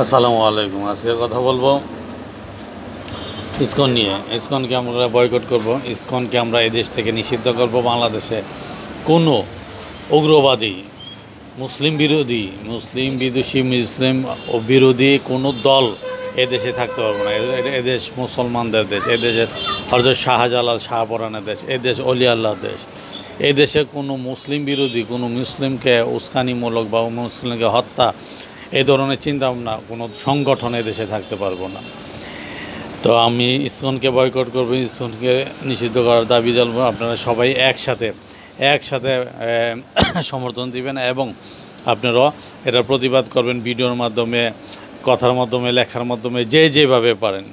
আসসালামু আলাইকুম। আজকে কথা বলবো ইসকন নিয়ে। ইসকনকে আমরা বয়কট করব, ইসকনকে আমরা এদেশ থেকে নিষিদ্ধ করব। বাংলাদেশে কোনো উগ্রবাদী, মুসলিম বিদ্বেষী মুসলিম বিরোধী কোনো দল এদেশে থাকতে পারবো না। এদেশ মুসলমানদের দেশ, এদেশের হযরত শাহজালাল শাহপরানের দেশ, এদেশ অলি আল্লাহর দেশ। এদেশে কোনো মুসলিম বিরোধী, কোনো মুসলিমকে উস্কানিমূলক বা মুসলিমকে হত্যা এই ধরনের চিন্তাভাবনা কোনো সংগঠন এদেশে থাকতে পারবো না। তো আমি ইসকনকে বয়কট করব, ইসকনকে নিষিদ্ধ করার দাবি জানাবো। আপনারা সবাই একসাথে সমর্থন দিবেন এবং আপনারাও এটার প্রতিবাদ করবেন ভিডিওর মাধ্যমে, কথার মাধ্যমে, লেখার মাধ্যমে, যেভাবে পারেন।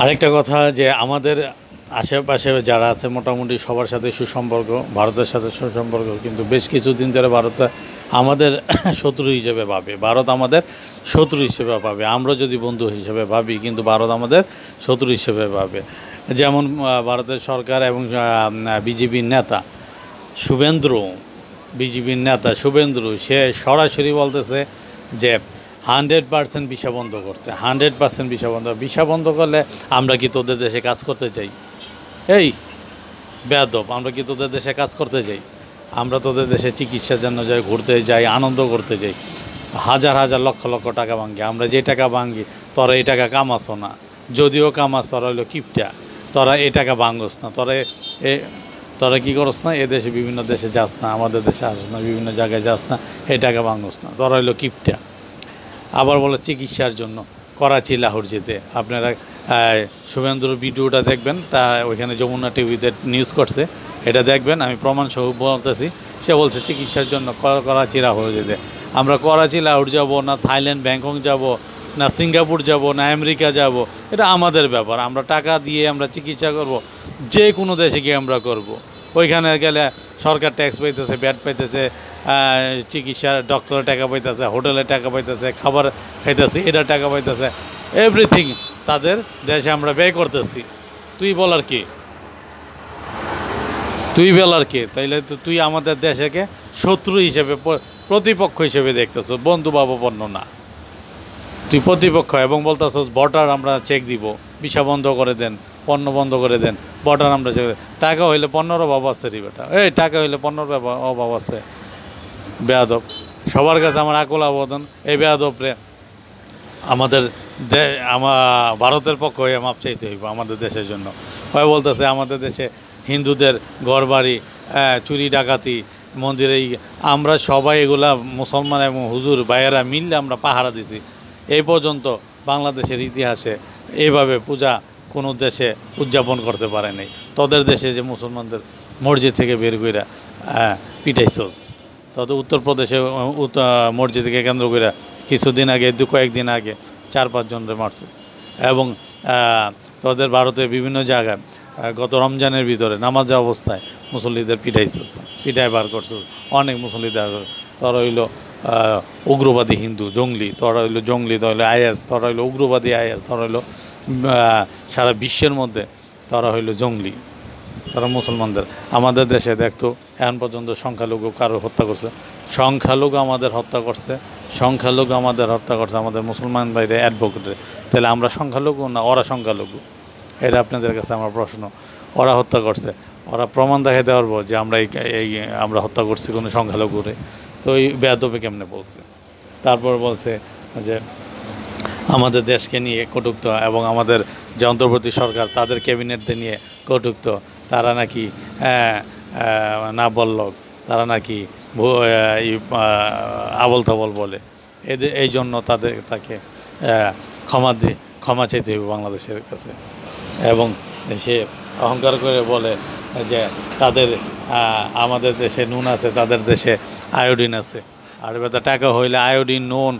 আরেকটা কথা যে আমাদের আশেপাশে যারা আছে মোটামুটি সবার সাথে সুসম্পর্ক, ভারতের সাথে সুসম্পর্ক, কিন্তু বেশ কিছুদিন ধরে ভারত আমাদের শত্রু হিসেবে ভাবে, ভারত আমাদের শত্রু হিসেবে ভাবে। আমরা যদি বন্ধু হিসেবে ভাবি, কিন্তু ভারত আমাদের শত্রু হিসেবে ভাবে। যেমন ভারতের সরকার এবং বিজেপির নেতা শুভেন্দু, সে সরাসরি বলতেছে যে 100% ভিসা বন্ধ করতে, 100% ভিসা বন্ধ করলে আমরা কি তোদের দেশে কাজ করতে চাই? এই বেয়াদব, আমরা কি তোদের দেশে কাজ করতে যাই? আমরা তোদের দেশে চিকিৎসার জন্য যাই, ঘুরতে যাই, আনন্দ করতে যাই, হাজার লক্ষ টাকা ভাঙ্গি। আমরা যে টাকা ভাঙ্গি, তোরা এই টাকা কামাস না, যদিও কামাস তোরা হইলো কিপটা, তোরা এই টাকা ভাঙ্গস না, তোরা কী করস না, এদেশে বিভিন্ন দেশে যাস না, আমাদের দেশে আসস না, বিভিন্ন জায়গায় যাস না, এই টাকা ভাঙ্গস না, তোরা হইলো কিপটা। আবার বলে চিকিৎসার জন্য করাচি লাহোর যেতে। আপনারা শুভেন্দুর ভিডিওটা দেখবেন, তা ওইখানে যমুনা টিভিতে নিউজ করছে, এটা দেখবেন। আমি প্রমাণ সহ বলতেছি, সে বলছে চিকিৎসার জন্য করাচি লাহোর যেতে। আমরা করাচি লাহোর যাব না, থাইল্যান্ড ব্যাংকক যাব না, সিঙ্গাপুর যাব না, আমেরিকা যাব, এটা আমাদের ব্যাপার। আমরা টাকা দিয়ে আমরা চিকিৎসা করব, যে কোনো দেশে গিয়ে আমরা করব। ওইখানে গেলে সরকার ট্যাক্স পাইতেছে, ব্যাট পাইতেছে, চিকিৎসার ডক্টরের টাকা পাইতেছে, হোটেলের টাকা পাইতেছে, খাবার খাইতেছে, এটার টাকা পাইতেছে, এভরিথিং তাদের দেশে আমরা ব্যয় করতেছি। তুই বলার কে? তাইলে তো তুই আমাদের দেশকে শত্রু হিসেবে, প্রতিপক্ষ হিসেবে দেখতেছ, বন্ধু ভাবাপন্ন না। তুই প্রতিপক্ষ এবং বলতেছস বর্ডার আমরা চেক দিব, ভিসা বন্ধ করে দেন, পণ্য বন্ধ করে দেন, বর্ডার আমরা চেক। টাকা হইলে পণ্যর অভাব আছে রে বেটা, টাকা হইলে পণ্যর অভাব আছে। বেয়াদব, সবার কাছে আমার আকুল আবেদন, এই বেয়াদবরে আমাদের ভারতের পক্ষ হয়ে মাপ চাইতে হইব আমাদের দেশের জন্য। হয় বলতেছে আমাদের দেশে হিন্দুদের ঘরবাড়ি, চুরি ডাকাতি, মন্দিরে, আমরা সবাই এগুলা মুসলমান এবং হুজুর ভাইয়েরা মিললে আমরা পাহারা দিছি। এই পর্যন্ত বাংলাদেশের ইতিহাসে এইভাবে পূজা কোনো দেশে উদযাপন করতে পারে নাই। তোদের দেশে যে মুসলমানদের মসজিদ থেকে বের করে পিটাইছস, তত উত্তরপ্রদেশে মসজিদ থেকে কেন্দ্র করে কিছুদিন আগে, কয়েকদিন আগে 4-5 জনরে মারছস। এবং তোদের ভারতের বিভিন্ন জায়গায় গত রমজানের ভিতরে নামাজ অবস্থায় মুসল্লিদের পিটাইছস, পিটায় বার করছস। অনেক মুসল্লিদের, তোরা হইল উগ্রবাদী হিন্দু, জঙ্গলি, তোরা হইলো জঙ্গলি, তোরা হইলো আইএস, তোরা হইলো উগ্রবাদী আইএস, তোরা হইলো সারা বিশ্বের মধ্যে তোরা হইলো জঙ্গলি। তারা মুসলমানদের আমাদের দেশে দেখতো এখন পর্যন্ত সংখ্যালঘু কারো হত্যা করছে, সংখ্যালঘু আমাদের হত্যা করছে, আমাদের মুসলমান ভাইরে, অ্যাডভোকেটে। তাহলে আমরা সংখ্যালঘু না ওরা সংখ্যালঘু? এটা আপনাদের কাছে আমার প্রশ্ন। ওরা হত্যা করছে, ওরা প্রমাণ দেখাইতে পারবো যে আমরা হত্যা করছি কোনো সংখ্যালঘুরে? তো এই বেয়াদবে কেমনে বলছে? তারপর বলছে যে আমাদের দেশকে নিয়ে কটূক্ত, এবং আমাদের যে অন্তর্বর্তী সরকার তাদের ক্যাবিনেটদের নিয়ে কটূক্ত, তারা নাকি নাবালক, তারা নাকি আবল তাবল বলে। এই জন্য তাকে ক্ষমা চাইতে হবে বাংলাদেশের কাছে। এবং সে অহংকার করে বলে যে আমাদের দেশে নুন আছে, তাদের দেশে আয়োডিন আছে। আর এবার টাকা হইলে আয়োডিন, নুন,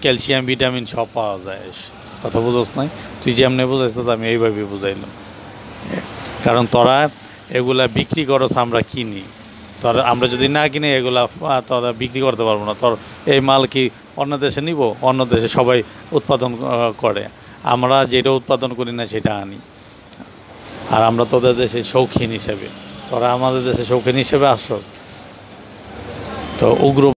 ক্যালসিয়াম, ভিটামিন সব পাওয়া যায়। কথা বুঝোস নাই? তুই যেমনি বুঝাইছিস আমি এইভাবে বুঝাইলাম। কারণ তোরা এগুলা বিক্রি করস, আমরা কিনি। আমরা যদি না কিনে এগুলা তোরা বিক্রি করতে পারবো না। তোর এই মাল কি অন্য দেশে নিব? অন্য দেশে সবাই উৎপাদন করে, আমরা যেটা উৎপাদন করি না সেটা আনি। আর আমরা তোদের দেশে শৌখিন হিসেবে, তোরা আমাদের দেশে শৌখিন হিসেবে আসছ। তো উগ্র